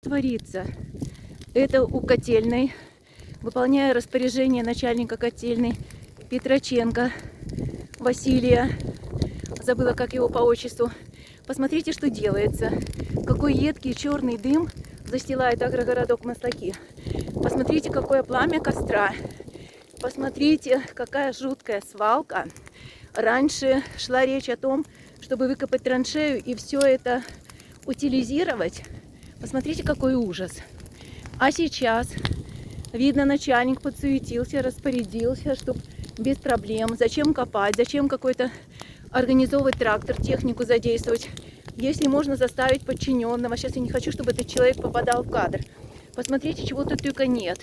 Творится. Это у котельной, выполняя распоряжение начальника котельной Петроченко Василия, забыла как его по отчеству. Посмотрите, что делается. Какой едкий черный дым застилает агрогородок Маслаки. Посмотрите, какое пламя костра. Посмотрите, какая жуткая свалка. Раньше шла речь о том, чтобы выкопать траншею и все это утилизировать. Посмотрите, какой ужас. А сейчас, видно, начальник подсуетился, распорядился, чтобы без проблем. Зачем копать, зачем какой-то организовывать трактор, технику задействовать, если можно заставить подчиненного. Сейчас я не хочу, чтобы этот человек попадал в кадр. Посмотрите, чего тут только нет.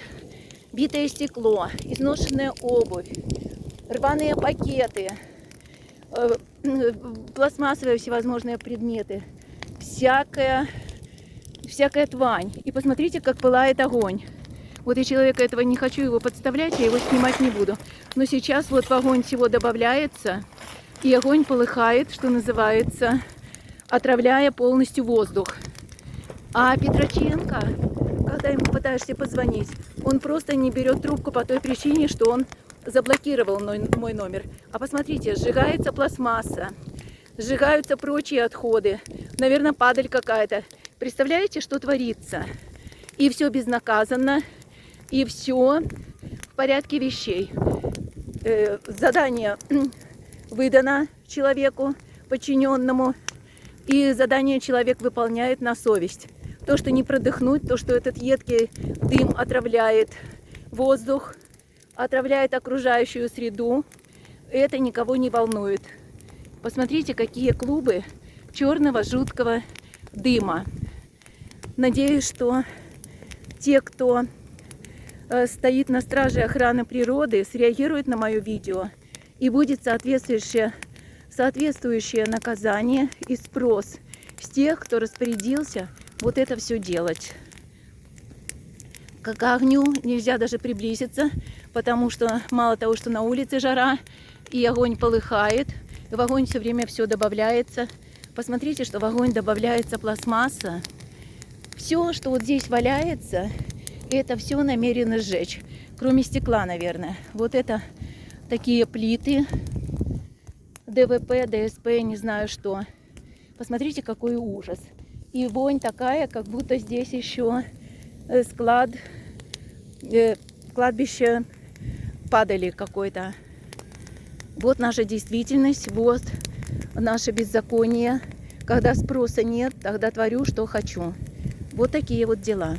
Битое стекло, изношенная обувь, рваные пакеты, пластмассовые всевозможные предметы, всякая твань. И посмотрите, как пылает огонь. Вот я человека этого не хочу его подставлять, я его снимать не буду. Но сейчас вот в огонь всего добавляется, и огонь полыхает, что называется, отравляя полностью воздух. А Петроченко, когда ему пытаешься позвонить, он просто не берет трубку по той причине, что он заблокировал мой номер. А посмотрите, сжигается пластмасса, сжигаются прочие отходы. Наверное, падаль какая-то. Представляете, что творится? И все безнаказанно, и все в порядке вещей. Задание выдано человеку, подчиненному, и задание человек выполняет на совесть. То, что не продыхнуть, то, что этот едкий дым отравляет воздух, отравляет окружающую среду, это никого не волнует. Посмотрите, какие клубы черного жуткого дыма. Надеюсь, что те, кто стоит на страже охраны природы, среагируют на мое видео, и будет соответствующее наказание и спрос с тех, кто распорядился вот это все делать. К огню нельзя даже приблизиться, потому что мало того, что на улице жара, и огонь полыхает, и в огонь все время все добавляется. Посмотрите, что в огонь добавляется пластмасса. Все, что вот здесь валяется, это все намерено сжечь. Кроме стекла, наверное. Вот это такие плиты. ДВП, ДСП, не знаю что. Посмотрите, какой ужас. И вонь такая, как будто здесь еще кладбище падали какой-то. Вот наша действительность, вот наше беззаконие. Когда спроса нет, тогда творю, что хочу. Вот такие вот дела.